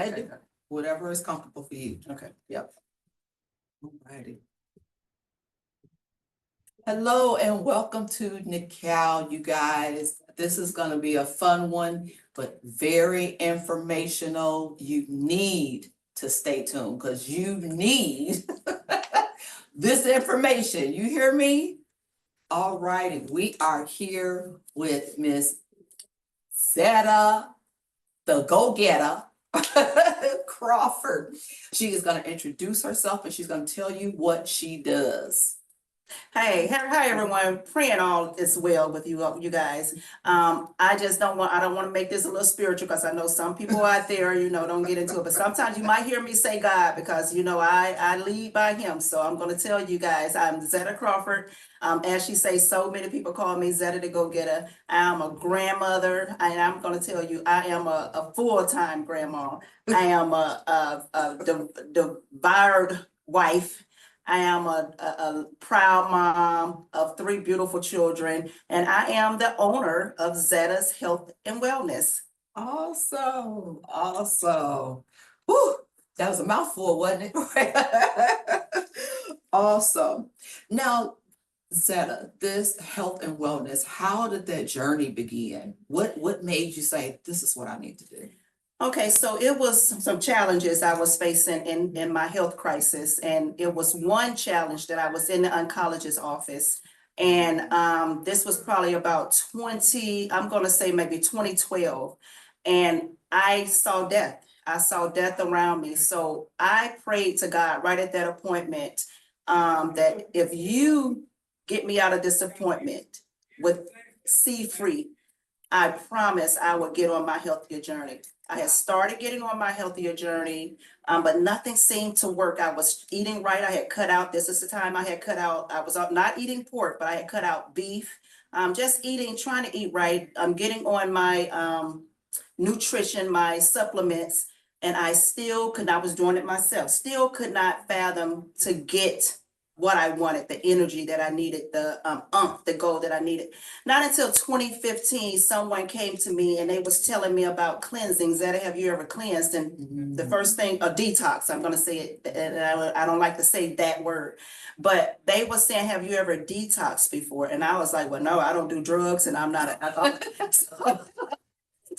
Okay. Whatever is comfortable for you. Okay. Yep. Alrighty. Hello and welcome to Nicole, you guys. This is gonna be a fun one, but very informational. You need to stay tuned because you need this information. You hear me? Alrighty, we are here with Miss Zetta, the go-getter, Crawford. She is gonna introduce herself and she's gonna tell you what she does. Hey, hi everyone. Praying all is well with you guys. I don't want to make this a little spiritual because I know some people out there, don't get into it. But sometimes you might hear me say God because I lead by Him. So I'm going to tell you guys, I'm Zetta Crawford. As she says, so many people call me Zetta the Go-Getter. I am a grandmother, and I'm going to tell you, I am a full-time grandma. I am a devoured wife. I am a proud mom of 3 beautiful children, and I am the owner of Zetta's Health and Wellness. Awesome, awesome. Whew, that was a mouthful, wasn't it? Awesome. Now, Zetta, this health and wellness, how did that journey begin? What made you say, this is what I need to do? Okay, so it was some challenges I was facing in my health crisis, and it was one challenge that I was in the oncologist's office, and this was probably about I'm gonna say maybe 2012, and I saw death. I saw death around me, so I prayed to God right at that appointment, that if you get me out of this appointment with C-free, I promise I would get on my healthier journey. I had started getting on my healthier journey, but nothing seemed to work. I was eating right. I had cut out, this is the time I had cut out, I was not eating pork, but I had cut out beef. Just trying to eat right. I'm getting on my nutrition, my supplements, and I was doing it myself, still could not fathom to get what I wanted, the energy that I needed, the goal that I needed. Not until 2015, someone came to me and they was telling me about cleansing. Zetta, have you ever cleansed? And the first thing, a detox, I'm gonna say it, and I don't like to say that word, but they were saying, have you ever detoxed before? And I was like, well, no, I don't do drugs and I'm not an alcoholic.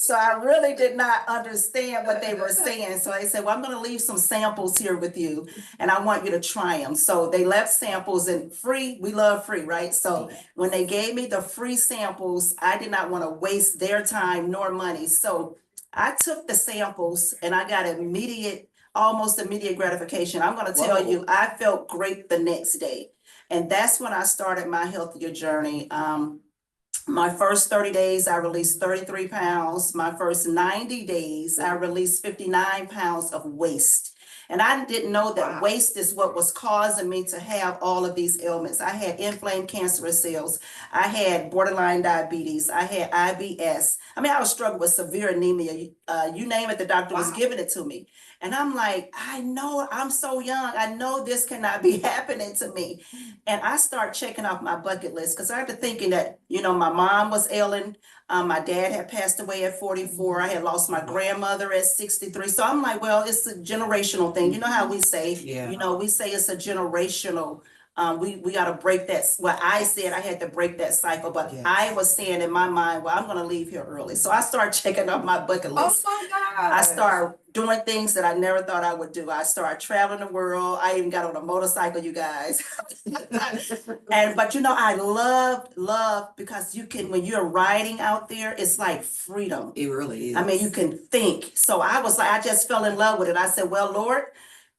So I really did not understand what they were saying. So I said, well, I'm going to leave some samples here with you and I want you to try them. So they left samples, and free, we love free, right? So when they gave me the free samples, I did not want to waste their time nor money. So I took the samples and I got almost immediate gratification. I'm going to tell you, I felt great the next day. And that's when I started my healthier journey. My first 30 days, I released 33 pounds. My first 90 days, I released 59 pounds of waste. And I didn't know that waste is what was causing me to have all of these ailments. I had inflamed cancerous cells. I had borderline diabetes. I had IBS. I mean, I was struggling with severe anemia. You name it, the doctor was giving it to me. And I'm like, I know I'm so young. I know this cannot be happening to me. And I start checking off my bucket list because I started thinking that, my mom was ailing. My dad had passed away at 44. I had lost my grandmother at 63. So I'm like, well, it's a generational thing. You know how we say, we say it's a generational. We got to break that. Well, I said I had to break that cycle, but I was saying in my mind, well, I'm going to leave here early. So I started checking off my bucket list. Oh my God. I started doing things that I never thought I would do. I started traveling the world. I even got on a motorcycle, you guys. But I love because when you're riding out there, it's like freedom. It really is. I mean, you can think. So I was like, I just fell in love with it. I said, well, Lord,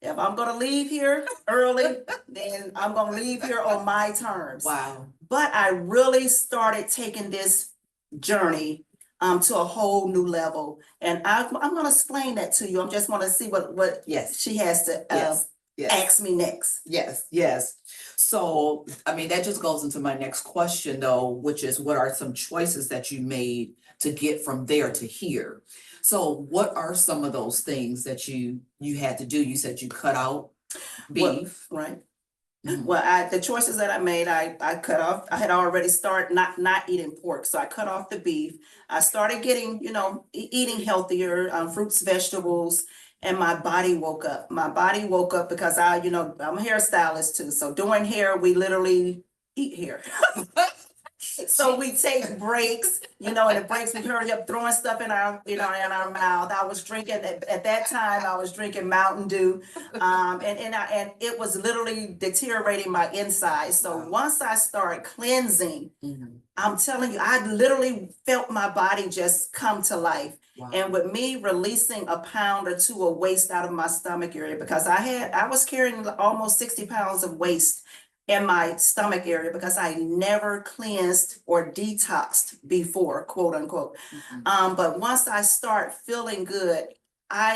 if I'm gonna leave here early, then I'm gonna leave here on my terms. Wow. But I really started taking this journey to a whole new level. And I'm gonna explain that to you. I'm just wanna see what she has to ask me next. Yes. So, I mean, that just goes into my next question though, which is what are some choices that you made to get from there to here? So what are some of those things that you had to do? You said you cut out beef. Well, right. Well, the choices that I made, I cut off. I had already started not eating pork, so I cut off the beef. I started getting, eating healthier, fruits, vegetables, and my body woke up. My body woke up because I'm a hairstylist too. So doing hair, we literally eat hair. So we take breaks, and the breaks we hurry up throwing stuff in our mouth. I was drinking at that time. I was drinking Mountain Dew, and it was literally deteriorating my insides. So once I started cleansing, I'm telling you, I literally felt my body just come to life. Wow. And with me releasing a pound or two of waste out of my stomach area, because I was carrying almost 60 pounds of waste in my stomach area because I never cleansed or detoxed before, quote unquote. But once I start feeling good, I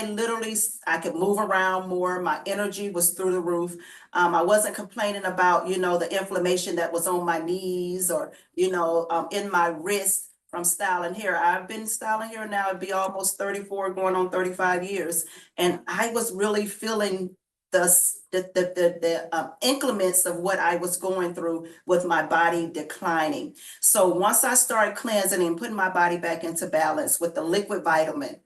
could move around more. My energy was through the roof. I wasn't complaining about, the inflammation that was on my knees or, in my wrist from styling hair. I've been styling hair now, it'd be almost 34, going on 35 years. And I was really feeling the increments of what I was going through with my body declining. So once I started cleansing and putting my body back into balance with the liquid vitamin,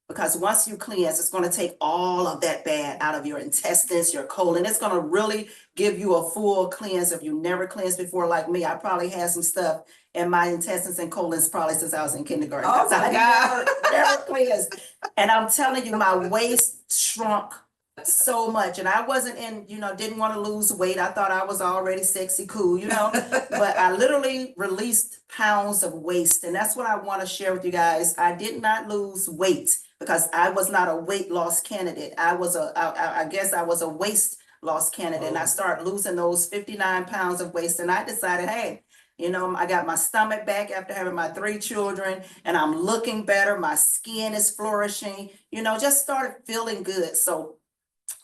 because once you cleanse, it's going to take all of that bad out of your intestines, your colon. It's going to really give you a full cleanse. If you never cleansed before like me, I probably had some stuff in my intestines and colons probably since I was in kindergarten. Oh my God. Never cleansed. And I'm telling you, my waist shrunk so much. And I wasn't didn't want to lose weight. I thought I was already sexy, cool, but I literally released pounds of waste. And that's what I want to share with you guys. I did not lose weight because I was not a weight loss candidate. I guess I was a waist loss candidate. And I started losing those 59 pounds of waist. And I decided, hey, I got my stomach back after having my 3 children and I'm looking better. My skin is flourishing, just started feeling good. So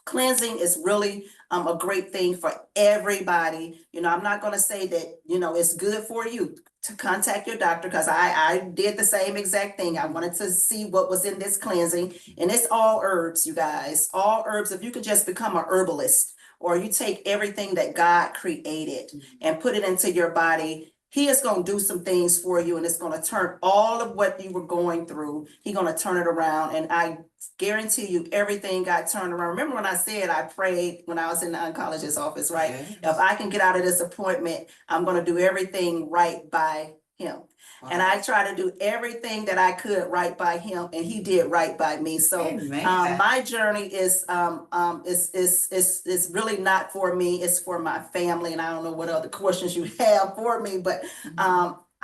cleansing is really a great thing for everybody. I'm not going to say that, it's good for you to contact your doctor because I did the same exact thing. I wanted to see what was in this cleansing, and it's all herbs, you guys, all herbs. If you could just become a herbalist or you take everything that God created and put it into your body, He is going to do some things for you, and it's going to turn all of what you were going through. He's going to turn it around, and I guarantee you everything got turned around. Remember when I said I prayed when I was in the oncologist's office, right? If I can get out of this appointment, I'm going to do everything right by him. Wow. And I try to do everything that I could right by him, and he did right by me. So my journey is really not for me, it's for my family. And I don't know what other questions you have for me, but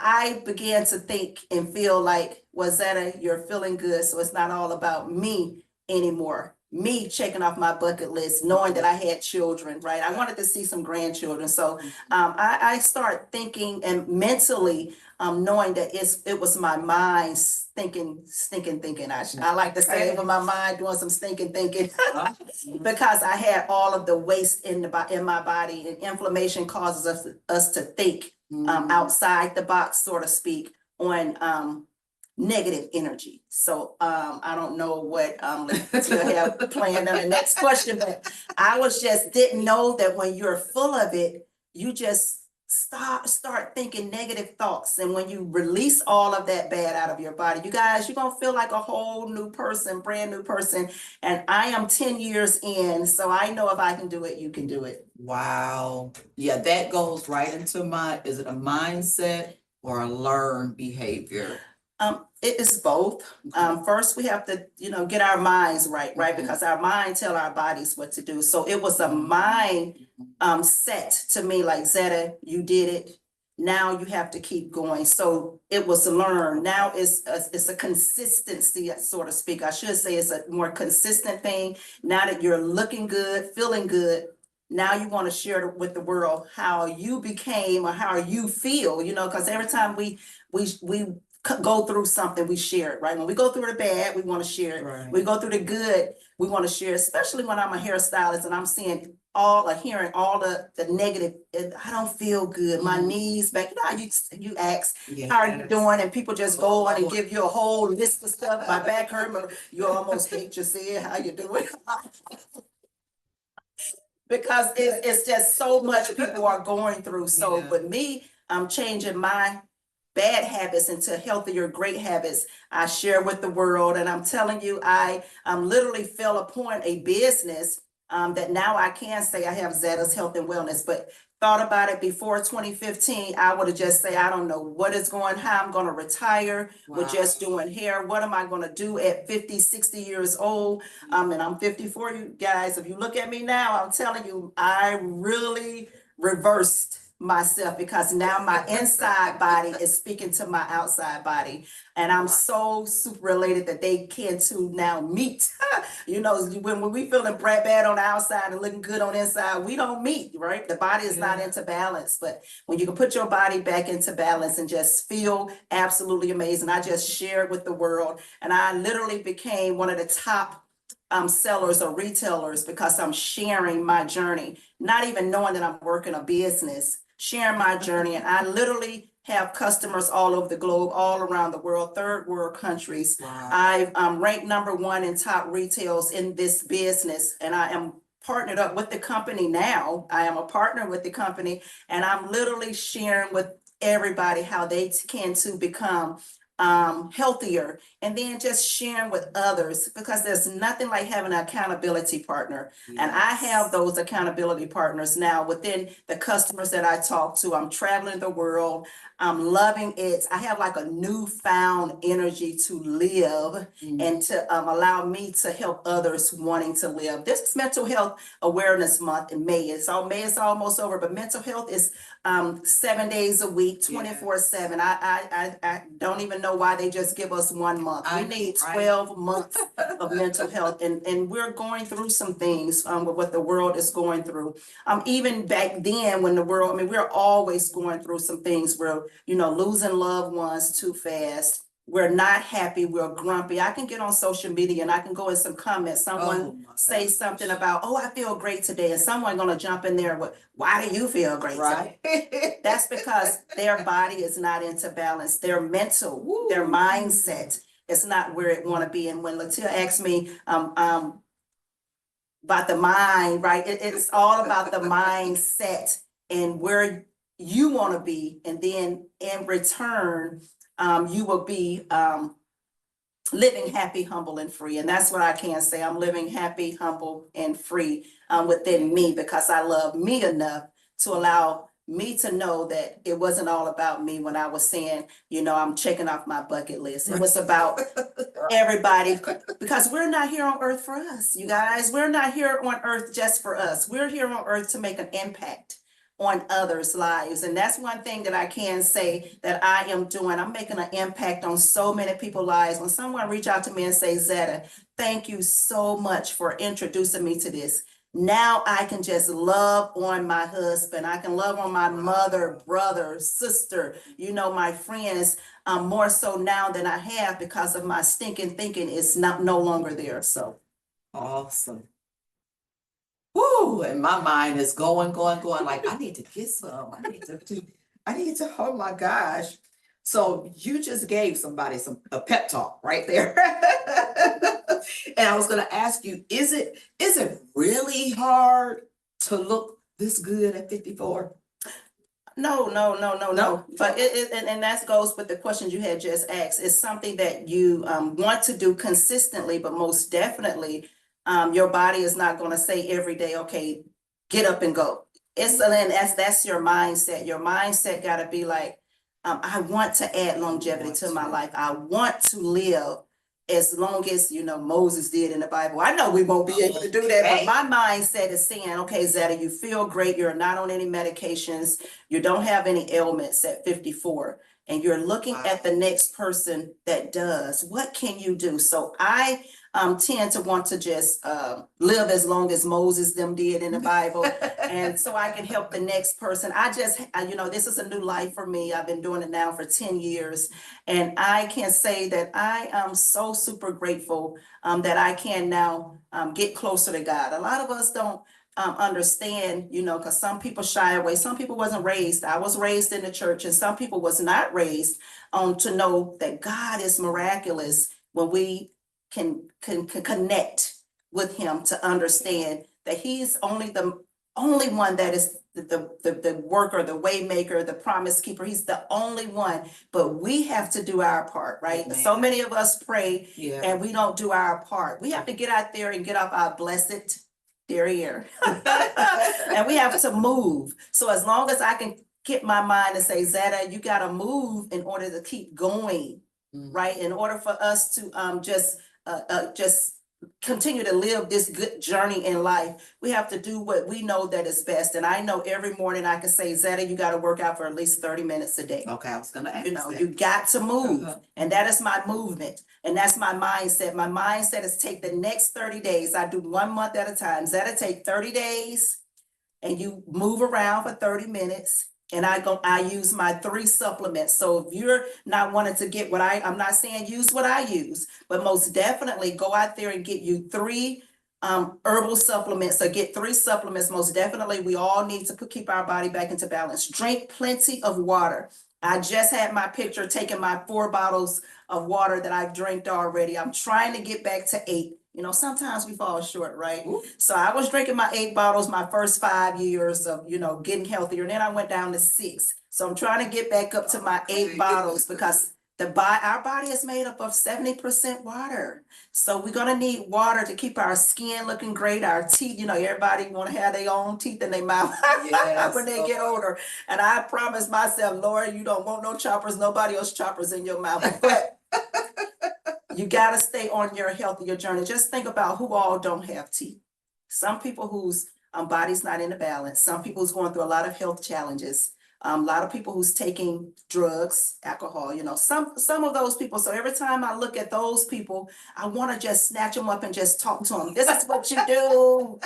I began to think and feel like, well, Zetta, you're feeling good. So it's not all about me anymore. Me checking off my bucket list, knowing that I had children, right? I wanted to see some grandchildren. So I started thinking and mentally knowing that it was my mind stinking thinking. I like to say it was my mind doing some stinking thinking because I had all of the waste in my body, and inflammation causes us to think outside the box, so to speak, on negative energy. So I don't know what to have planned on the next question, but I didn't know that when you're full of it, you just start thinking negative thoughts. And when you release all of that bad out of your body, you guys, you're gonna feel like a whole new person, brand new person. And I am 10 years in, so I know if I can do it, you can do it. Wow. Yeah, that goes right into is it a mindset or a learned behavior? It is both. First, we have to, get our minds right? Because our mind tell our bodies what to do. So it was a mind set to me, like, Zetta, you did it. Now you have to keep going. So it was learned. Now it's a consistency, so to speak. I should say it's a more consistent thing. Now that you're looking good, feeling good, now you want to share with the world how you became or how you feel, because every time we go through something, we share it, right? When we go through the bad, we want to share it. Right. We go through the good, we want to share, especially when I'm a hairstylist and I'm seeing hearing all the negative. I don't feel good. My knees back. You ask, how are you doing? And people just go on and give you a whole list of stuff. My back hurt. You almost hate yourself. How you doing? Because it's just so much people are going through. So, but me, I'm changing my bad habits into healthier, great habits. I share with the world, and I'm telling you, I literally fell upon a business that now I can say I have Zetta's Health and Wellness, but thought about it before 2015, I would have just say, I don't know what is going, how I'm going to retire with just doing hair. What am I going to do at 50, 60 years old? And I'm 54, you guys. If you look at me now, I'm telling you, I really reversed myself because now my inside body is speaking to my outside body. And I'm so super elated that they can too now meet. You know, when we feeling bad on the outside and looking good on the inside, we don't meet, right? The body is not into balance, but when you can put your body back into balance and just feel absolutely amazing. I just shared with the world, and I literally became one of the top sellers or retailers because I'm sharing my journey, not even knowing that I'm working a business, sharing my journey. And I literally have customers all over the globe, all around the world, third world countries. Wow. I've ranked #1 in top retails in this business, and I am partnered up with the company now. I am a partner with the company, and I'm literally sharing with everybody how they can too become healthier, and then just sharing with others, because there's nothing like having an accountability partner. And I have those accountability partners now within the customers that I talk to. I'm traveling the world. I'm loving it. I have like a newfound energy to live and to allow me to help others wanting to live. This is Mental Health Awareness Month in May. May is almost over, but mental health is 7 days a week, 24/7. I don't even know why they just give us 1 month. We need 12 months of mental health, and we're going through some things with what the world is going through. Even back then when the world, I mean, we're always going through some things. We're, you know, losing loved ones too fast. We're not happy, we're grumpy. I can get on social media and I can go in some comments. Someone say something about, oh, I feel great today. And someone gonna jump in there with, why do you feel great today? That's because their body is not into balance. Their mental, their mindset is not where it wanna be. And when Latia asked me about the mind, right? It's all about the mindset and where you wanna be. And then in return, you will be living happy, humble, and free. And that's what I can say. I'm living happy, humble, and free within me, because I love me enough to allow me to know that it wasn't all about me when I was saying, you know, I'm checking off my bucket list. It was about everybody, because we're not here on earth for us, you guys. We're not here on earth just for us. We're here on earth to make an impact on others' lives. And that's one thing that I can say that I am doing. I'm making an impact on so many people's lives. When someone reach out to me and say, Zetta, thank you so much for introducing me to this. Now I can just love on my husband. I can love on my mother, brother, sister, you know, my friends, more so now than I have, because of my stinking thinking is no longer there. So awesome. Woo, and my mind is going, like, I need to get some, I need to, oh my gosh. So you just gave somebody a pep talk right there. And I was gonna ask you, is it really hard to look this good at 54? No. But and that goes with the questions you had just asked. It's something that you want to do consistently, but most definitely your body is not going to say every day, okay, get up and go. That's your mindset. Your mindset got to be like, I want to add longevity to my life. I want to live as long as, you know, Moses did in the Bible. I know we won't be able to do that, but my mindset is saying, okay, Zetta, you feel great. You're not on any medications. You don't have any ailments at 54. And you're looking at the next person that does. What can you do? So I tend to want to just live as long as Moses them did in the Bible. And so I can help the next person. You know, this is a new life for me. I've been doing it now for 10 years. And I can say that I am so super grateful that I can now get closer to God. A lot of us don't understand, you know, because some people shy away. Some people wasn't raised. I was raised in the church, and some people was not raised to know that God is miraculous when we can connect with him, to understand that he's only the only one that is the worker, the way maker, the promise keeper. He's the only one, but we have to do our part, right? Amen. So many of us pray Yeah. and we don't do our part. We have to get out there and get off our blessed derriere. And we have to move. So as long as I can get my mind and say, Zetta, you gotta move in order to keep going, right? In order for us to just continue to live this good journey in life, we have to do what we know that is best. And I know every morning I can say, Zetta, you got to work out for at least 30 minutes a day. Okay, I was gonna ask You know, that. you got to move. And that is my movement. And that's my mindset. My mindset is take the next 30 days. I do 1 month at a time. Zetta, take 30 days and you move around for 30 minutes. And I use my 3 supplements. So if you're not wanting to get what I'm not saying use what I use, but most definitely go out there and get you 3 herbal supplements, or get 3 supplements. Most definitely, we all need to keep our body back into balance. Drink plenty of water. I just had my picture taking my 4 bottles of water that I've drank already. I'm trying to get back to 8. You know, sometimes we fall short, right? Ooh. So I was drinking my 8 bottles my first 5 years of, you know, getting healthier. And then I went down to 6. So I'm trying to get back up to my 8 bottles because our body is made up of 70% water. So we're gonna need water to keep our skin looking great, our teeth, you know, everybody wanna have their own teeth in their mouth Yes, when they get older. And I promised myself, Lord, you don't want no choppers, nobody else choppers in your mouth. But you gotta stay on your healthier journey. Just think about who all don't have teeth. Some people whose body's not in a balance. Some people who's going through a lot of health challenges. A lot of people who's taking drugs, alcohol, you know, some of those people. So every time I look at those people, I want to just snatch them up and just talk to them. This is what you do.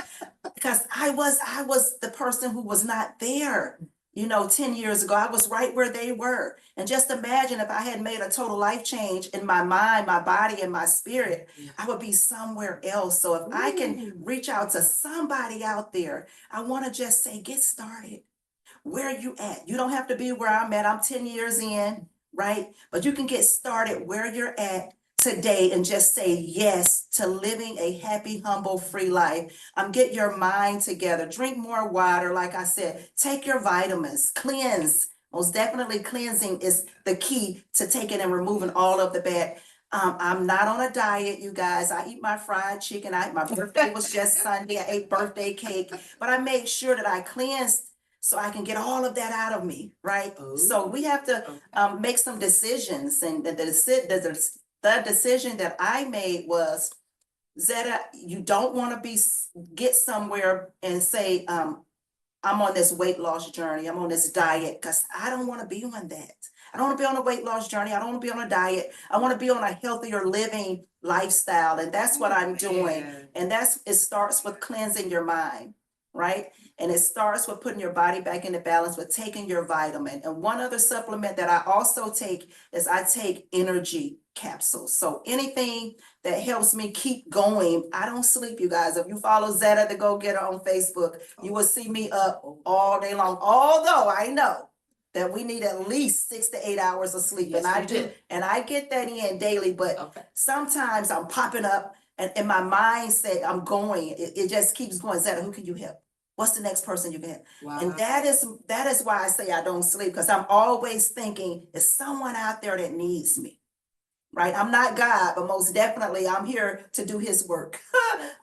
Because I was the person who was not there. You know, 10 years ago, I was right where they were. And just imagine if I had made a total life change in my mind, my body, and my spirit, I would be somewhere else. So if I can reach out to somebody out there, I want to just say, get started. Where are you at? You don't have to be where I'm at. I'm 10 years in, right? But you can get started where you're at today and just say yes to living a happy, humble, free life. Get your mind together. Drink more water. Like I said, take your vitamins, cleanse. Most definitely cleansing is the key to taking and removing all of the bad. I'm not on a diet, you guys. I eat my fried chicken. My birthday was just Sunday. I ate birthday cake, but I made sure that I cleansed so I can get all of that out of me, right? So we have to make some decisions. And the decision that I made was, Zetta, you don't want to get somewhere and say, I'm on this weight loss journey. I'm on this diet, because I don't want to be on that. I don't want to be on a weight loss journey. I don't want to be on a diet. I want to be on a healthier living lifestyle. And that's what I'm doing. And it starts with cleansing your mind, right? And it starts with putting your body back into balance with taking your vitamin. And one other supplement that I also take is I take energy capsules. So anything that helps me keep going. I don't sleep, you guys. If you follow Zetta the Go Getter on Facebook, you will see me up all day long. Although I know that we need at least 6 to 8 hours of sleep. Yes, and I we do. do. And I get that in daily, but sometimes I'm popping up and in my mindset, I'm going, it just keeps going. Zetta, who can you help? What's the next person you can help? Wow. And that is why I say I don't sleep, because I'm always thinking, is someone out there that needs me? Right? I'm not God, but most definitely I'm here to do his work.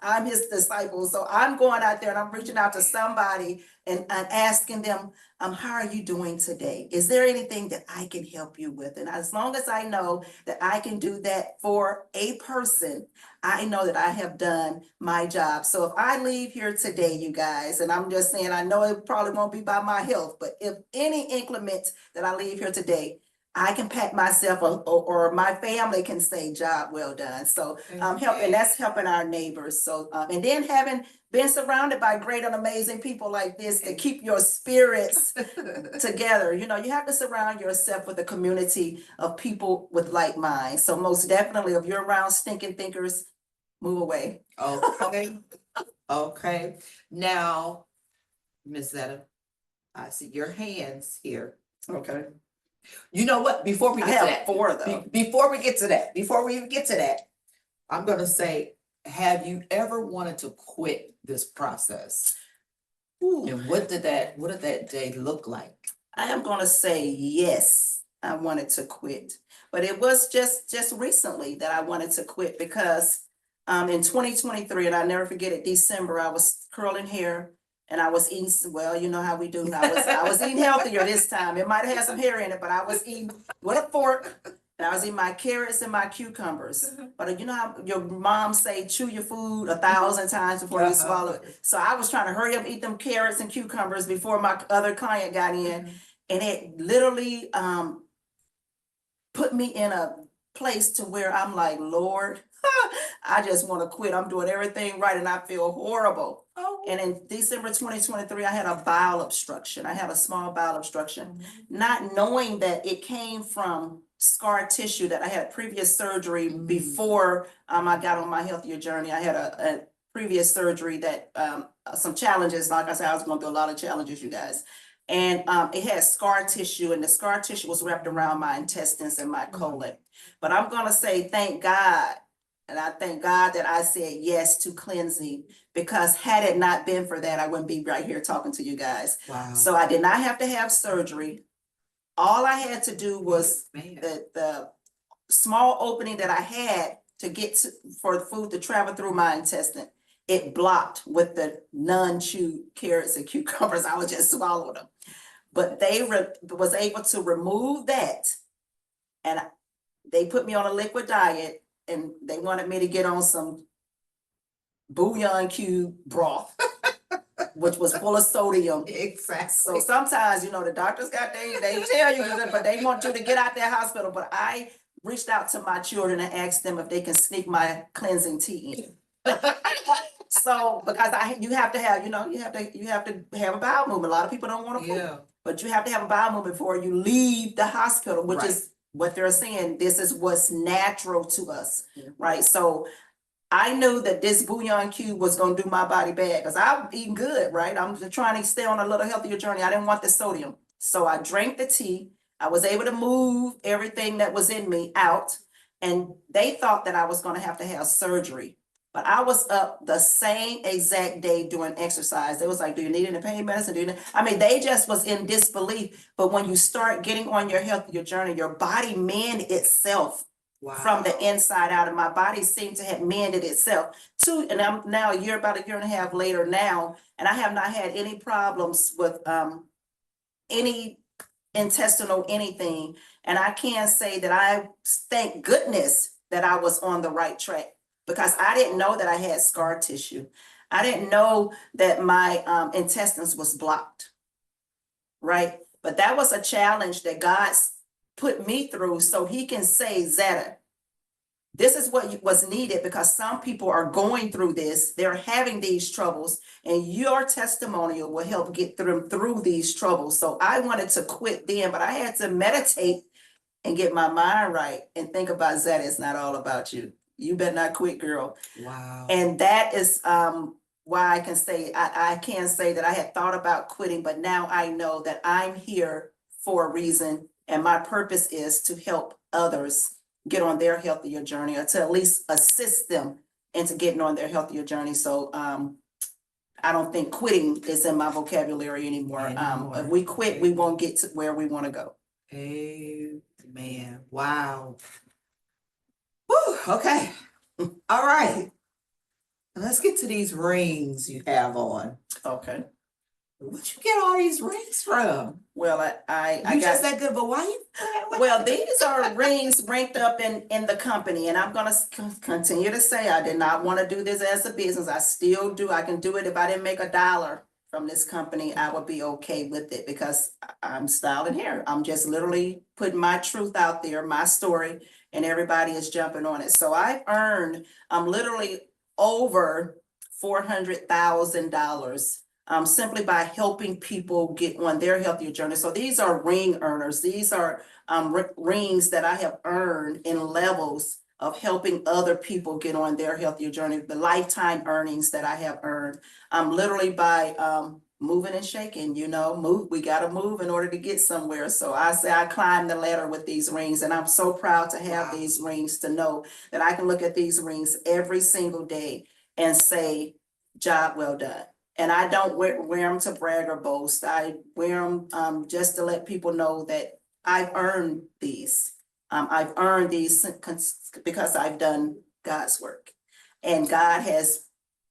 I'm his disciple. So I'm going out there and I'm reaching out to somebody and asking them, how are you doing today? Is there anything that I can help you with? And as long as I know that I can do that for a person, I know that I have done my job. So if I leave here today, you guys, and I'm just saying, I know it probably won't be by my health, but if any increment that I leave here today, I can pat myself or my family can say, job well done. So helping, that's helping our neighbors. So and then having been surrounded by great and amazing people like this to keep your spirits together. You know, you have to surround yourself with a community of people with like minds. So most definitely, if you're around stinking thinkers, move away. Okay. Okay. Now, Ms. Zetta, I see your hands here. Okay. You know what? Before we I get to have that, 4 though. before we even get to that, I'm gonna say, have you ever wanted to quit this process? Ooh, And what did that day look like? I am gonna say yes, I wanted to quit. But it was just recently that I wanted to quit because in 2023, and I never forget it, December, I was curling hair and I was eating, well, you know how we do. I was eating healthier this time. It might have had some hair in it, but I was eating with a fork. And I was eating my carrots and my cucumbers. But you know how your mom say chew your food 1,000 times before you swallow it. So I was trying to hurry up, eat them carrots and cucumbers before my other client got in. And it literally put me in a place to where I'm like, Lord, I just want to quit. I'm doing everything right and I feel horrible. Oh. And in December 2023, I had a bowel obstruction. I had a small bowel obstruction, not knowing that it came from scar tissue that I had previous surgery before I got on my healthier journey. I had a previous surgery that some challenges, like I said, I was going through a lot of challenges, you guys. And it had scar tissue, and the scar tissue was wrapped around my intestines and my colon. But I'm gonna say thank God, and I thank God that I said yes to cleansing, because had it not been for that, I wouldn't be right here talking to you guys. Wow. So I did not have to have surgery. All I had to do was Man. the small opening that I had to get for the food to travel through my intestine. It blocked with the non-chewed carrots and cucumbers. I would just swallow them. But they was able to remove that, and they put me on a liquid diet, and they wanted me to get on some bouillon cube broth, which was full of sodium. Exactly. So sometimes, you know, the doctors got they tell you, but they want you to get out that hospital. But I reached out to my children and asked them if they can sneak my cleansing tea in. So because you have to have, you have to have a bowel movement. A lot of people don't want to poop, but you have to have a bowel movement before you leave the hospital, which is what they're saying. This is what's natural to us, right? So I knew that this bouillon cube was gonna do my body bad because I'm eating good, right? I'm just trying to stay on a little healthier journey. I didn't want the sodium. So I drank the tea. I was able to move everything that was in me out. And they thought that I was gonna have to have surgery. But I was up the same exact day doing exercise. They was like, do you need any pain medicine? They just was in disbelief. But when you start getting on your healthier journey, your body mend itself. Wow. From the inside out, and my body seemed to have mended itself too. And I'm now about a year and a half later now, and I have not had any problems with any intestinal anything. And I can say that I thank goodness that I was on the right track, because I didn't know that I had scar tissue. I didn't know that my intestines was blocked, right? But that was a challenge that God's put me through so he can say, Zetta, this is what was needed, because some people are going through this. They're having these troubles, and your testimonial will help get them through these troubles. So I wanted to quit then, but I had to meditate and get my mind right and think about, Zetta, it's not all about you. You better not quit, girl. Wow. And that is why I can say that I had thought about quitting, but now I know that I'm here for a reason. And my purpose is to help others get on their healthier journey, or to at least assist them into getting on their healthier journey. So I don't think quitting is in my vocabulary anymore. If we quit, we won't get to where we want to go. Amen. Wow. Whew, okay. All right. Let's get to these rings you have on. Okay. Where'd you get all these rings from? Well, I got just that good, but why you? Well, these are rings ranked up in the company, and I'm gonna continue to say I did not want to do this as a business. I still do. I can do it. If I didn't make $1 from this company, I would be okay with it, because I'm styling hair. I'm just literally putting my truth out there, my story, and everybody is jumping on it. So I've earned literally over $400,000. Simply by helping people get on their healthier journey. So these are ring earners. These are rings that I have earned in levels of helping other people get on their healthier journey. The lifetime earnings that I have earned, literally by moving and shaking. We got to move in order to get somewhere. So I say I climbed the ladder with these rings, and I'm so proud to have these rings, to know that I can look at these rings every single day and say, job well done. And I don't wear them to brag or boast. I wear them just to let people know that I've earned these. I've earned these because I've done God's work. And God has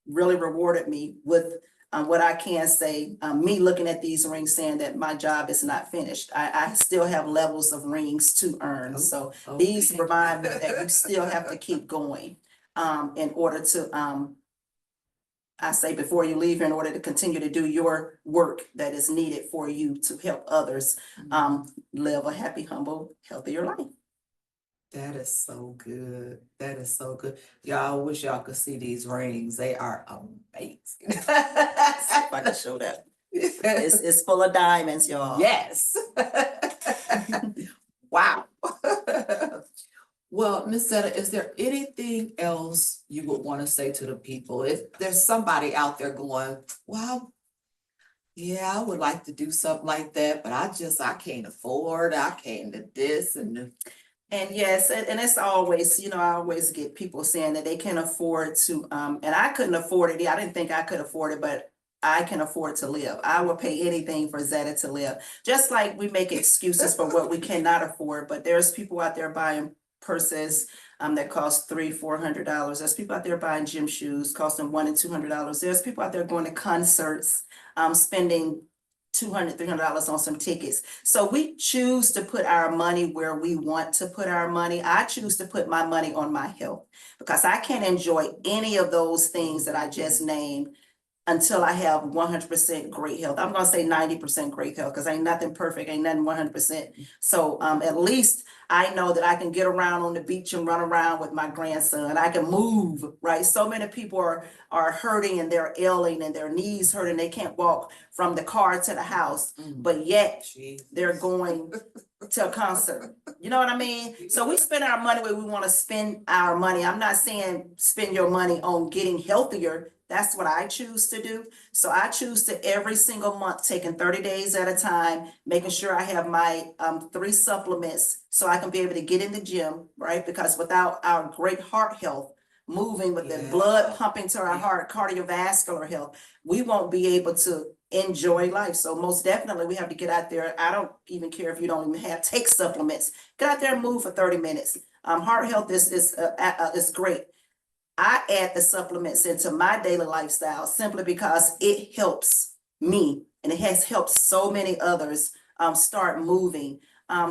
really rewarded me with what I can say, me looking at these rings saying that my job is not finished. I still have levels of rings to earn. So these remind me that you still have to keep going in order to, I say before you leave here, in order to continue to do your work that is needed for you to help others live a happy, humble, healthier life. That is so good. That is so good. Y'all, wish y'all could see these rings. They are amazing. If I can show that. It's full of diamonds, y'all. Yes. Wow. Well, Miss Zetta, is there anything else you would want to say to the people? If there's somebody out there going, well, yeah, I would like to do something like that, but I can't afford, I can't do this and. And yes, and it's always, I always get people saying that they can afford to, and I couldn't afford it. I didn't think I could afford it, but I can afford to live. I would pay anything for Zetta to live. Just like we make excuses for what we cannot afford, but there's people out there buying purses that cost $300-400. There's people out there buying gym shoes costing $100 and $200. There's people out there going to concerts, spending $200-300 on some tickets. So we choose to put our money where we want to put our money. I choose to put my money on my health because I can't enjoy any of those things that I just named until I have 100% great health. I'm gonna say 90% great health because ain't nothing perfect, ain't nothing 100%. So at least I know that I can get around on the beach and run around with my grandson. I can move, right? So many people are hurting and they're ailing and their knees hurting. They can't walk from the car to the house, but yet they're going to a concert. You know what I mean? So we spend our money where we want to spend our money. I'm not saying spend your money on getting healthier. That's what I choose to do. So I choose to every single month, taking 30 days at a time, making sure I have my 3 supplements so I can be able to get in the gym, right? Because without our great heart health, moving with the blood pumping to our heart, cardiovascular health, we won't be able to enjoy life. So most definitely we have to get out there. I don't even care if you don't even take supplements. Get out there and move for 30 minutes. Heart health is great. I add the supplements into my daily lifestyle simply because it helps me and it has helped so many others start moving. I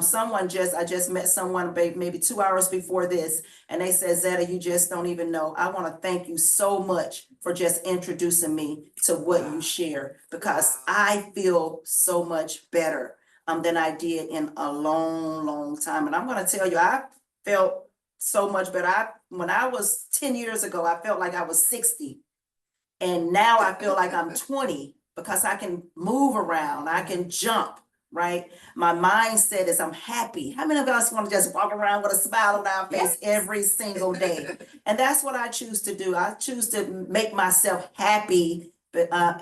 just met someone maybe 2 hours before this, and they said, Zetta, you just don't even know. I want to thank you so much for just introducing me to what you share, because I feel so much better than I did in a long, long time. And I'm going to tell you, I felt so much better. When I was 10 years ago, I felt like I was 60. And now I feel like I'm 20 because I can move around, I can jump, right? My mindset is I'm happy. How many of us want to just walk around with a smile on our face every single day? And that's what I choose to do. I choose to make myself happy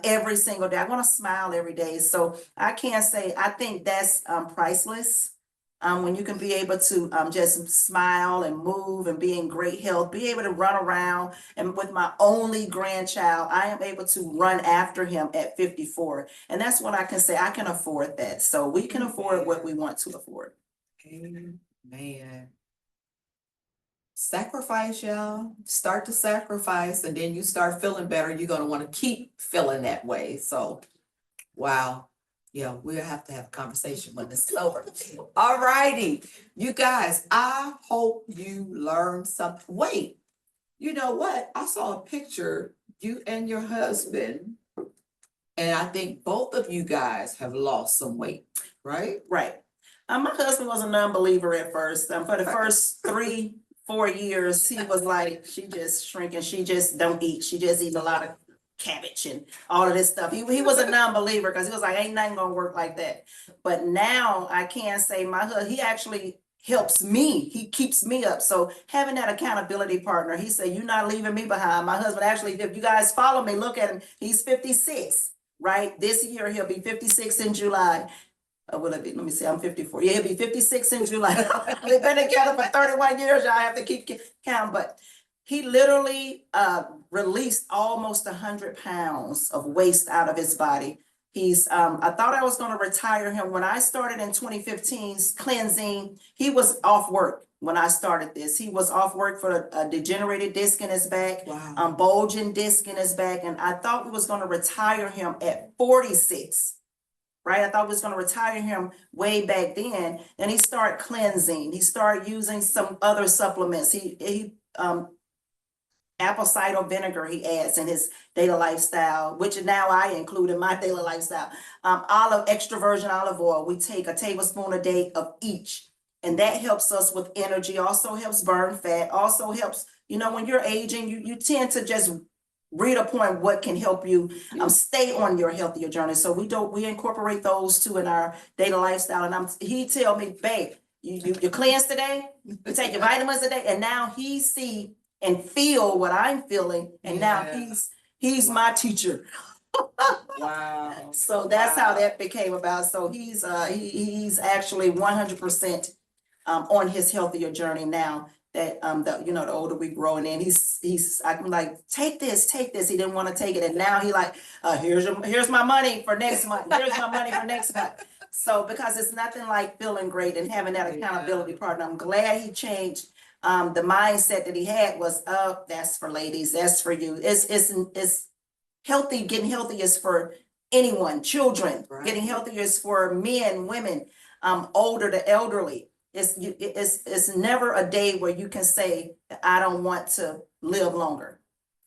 every single day. I want to smile every day. So I can't say, I think that's priceless. When you can be able to just smile and move and be in great health, be able to run around. And with my only grandchild, I am able to run after him at 54. And that's what I can say. I can afford that. So we can afford what we want to afford. Amen. Sacrifice, y'all. Start to sacrifice, and then you start feeling better. You're going to want to keep feeling that way. So, wow. Yeah, we'll have to have a conversation when it's over. All righty. You guys, I hope you learned something. Wait, you know what? I saw a picture, you and your husband, and I think both of you guys have lost some weight, right? Right. My husband was a non-believer at first. For the first 3-4 years, he was like, she just shrinking. She just don't eat. She just eats a lot of cabbage and all of this stuff. He was a non-believer because he was like, ain't nothing gonna work like that. But now I can say my husband, he actually helps me. He keeps me up. So having that accountability partner, he said, you're not leaving me behind. My husband actually, if you guys follow me, look at him. He's 56, right? This year he'll be 56 in July. Will it be? Let me see. I'm 54. Yeah, he'll be 56 in July. We've been together for 31 years. Y'all have to keep count. But he literally released almost 100 pounds of waste out of his body. I thought I was gonna retire him. When I started in 2015's cleansing, he was off work when I started this. He was off work for a degenerated disc in his back, Wow. bulging disc in his back, and I thought we was gonna retire him at 46. Right, I thought we was gonna retire him way back then. Then he started cleansing. He started using some other supplements. He apple cider vinegar he adds in his daily lifestyle, which now I include in my daily lifestyle. Extra virgin olive oil. We take a tablespoon a day of each, and that helps us with energy. Also helps burn fat. Also helps, when you're aging, you tend to just read upon what can help you stay on your healthier journey. So we incorporate those two in our daily lifestyle. And he tell me, babe, you cleanse today, you take your vitamins today, and now he see and feel what I'm feeling, and now Yeah. he's my teacher. Wow. So that's how Wow. that became about. So he's actually 100% on his healthier journey now. That the older we grow, and then I'm like, take this. He didn't want to take it, and now he like, here's my money for next month. Here's my money for next month. So because it's nothing like feeling great and having that accountability partner. I'm glad he changed. The mindset that he had was, that's for ladies, that's for you. It's healthy. Getting healthy is for anyone, children. Right. Getting healthier is for men, women, older to elderly. It's never a day where you can say that I don't want to live longer,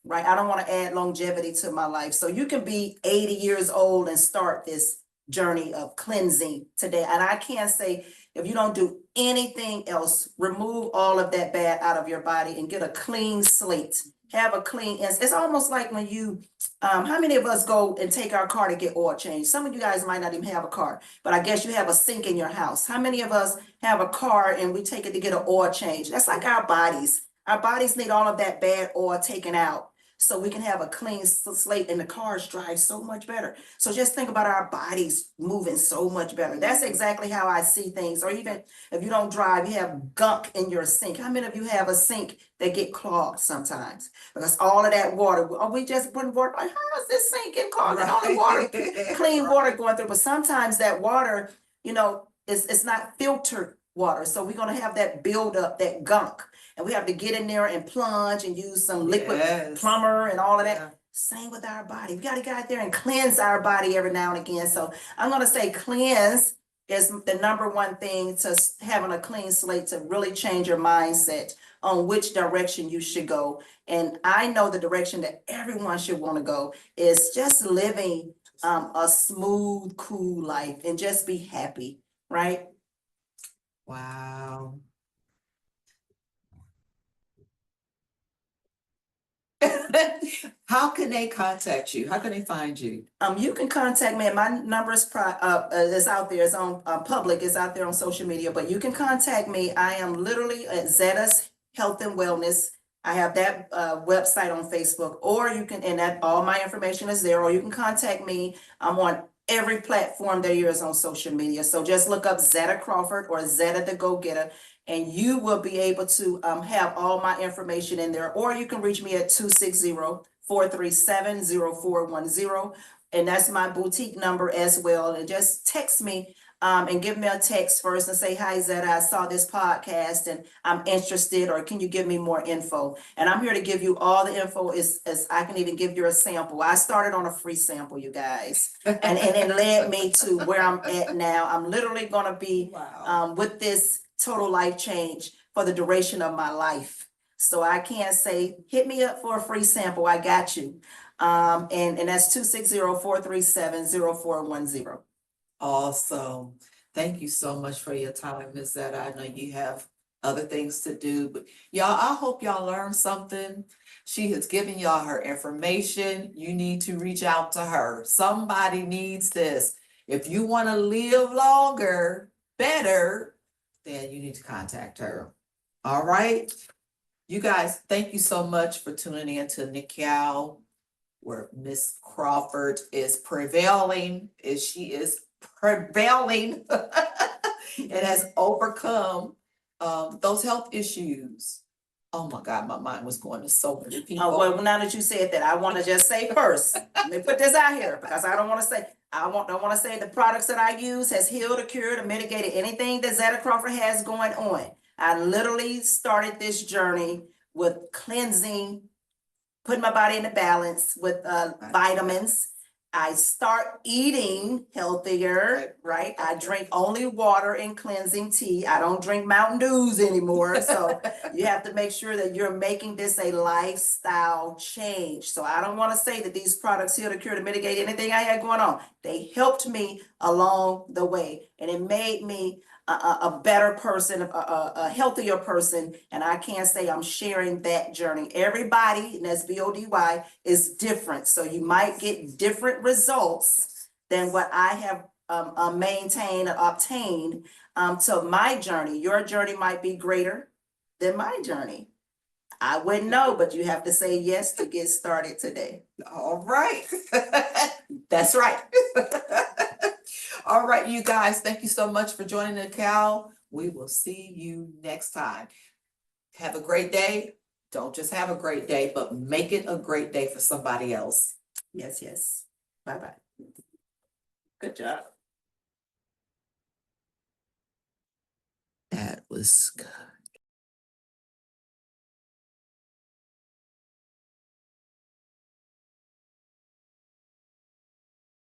right? I don't want to add longevity to my life. So you can be 80 years old and start this journey of cleansing today. And I can't say, if you don't do anything else, remove all of that bad out of your body and get a clean slate. Have a clean, it's almost like when you, how many of us go and take our car to get oil change? Some of you guys might not even have a car, but I guess you have a sink in your house. How many of us have a car and we take it to get an oil change? That's like our bodies. Our bodies need all of that bad oil taken out so we can have a clean slate, and the cars drive so much better. So just think about our bodies moving so much better. That's exactly how I see things. Or even if you don't drive, you have gunk in your sink. How many of you have a sink that get clogged sometimes? Because all of that water, we just putting water, like, how is this sink getting clogged? And all the water, clean water going through. But sometimes that water, it's not filtered water. So we're gonna have that buildup, that gunk. And we have to get in there and plunge and use some liquid plumber and all of that. Yeah. Same with our body. We got to get out there and cleanse our body every now and again. So I'm going to say cleanse is the number one thing to having a clean slate, to really change your mindset on which direction you should go. And I know the direction that everyone should want to go is just living a smooth, cool life and just be happy, right? Wow. How can they contact you? How can they find you? You can contact me, and my number is out there. It's on public. It's out there on social media. But you can contact me. I am literally at Zetta's Health and Wellness. I have that website on Facebook, or you can, and that all my information is there. Or you can contact me. I'm on every platform there is on social media. So just look up Zetta Crawford or Zetta the Go Getter, and you will be able to have all my information in there. Or you can reach me at 260-437-0410. And that's my boutique number as well. And just text me and give me a text first and say, hi, Zetta, I saw this podcast and I'm interested, or can you give me more info? And I'm here to give you all the info as I can even give you a sample. I started on a free sample, you guys, and it led me to where I'm at now. I'm literally going to be with this total life change for the duration of my life. So I can't say, hit me up for a free sample. I got you. And that's 260-437-0410. Awesome. Thank you so much for your time, Ms. Zetta. I know you have other things to do, but y'all, I hope y'all learned something. She has given y'all her information. You need to reach out to her. Somebody needs this. If you want to live longer, better, then you need to contact her. All right. You guys, thank you so much for tuning in to Nicole, where Miss Crawford is prevailing, she is prevailing and has overcome those health issues. Oh my God, my mind was going to so many Oh, people. well, now that you said that, I want to just say first, let me put this out here, because I don't want to say, don't want to say the products that I use has healed or cured or mitigated anything that Zetta Crawford has going on. I literally started this journey with cleansing, putting my body into balance with vitamins. I start eating healthier, right? I drink only water and cleansing tea. I don't drink Mountain Dews anymore. So you have to make sure that you're making this a lifestyle change. So I don't want to say that these products heal to cure to mitigate anything I had going on. They helped me along the way, and it made me a better person, a healthier person. And I can't say I'm sharing that journey. Everybody, and that's BODY, is different. So you might get different results than what I have maintained or obtained. So my journey, your journey might be greater than my journey. I wouldn't know, but you have to say yes to get started today. All right. That's right. All right, you guys, thank you so much for joining the Cal. We will see you next time. Have a great day. Don't just have a great day, but make it a great day for somebody else. Yes, yes. Bye-bye. Good job. That was good.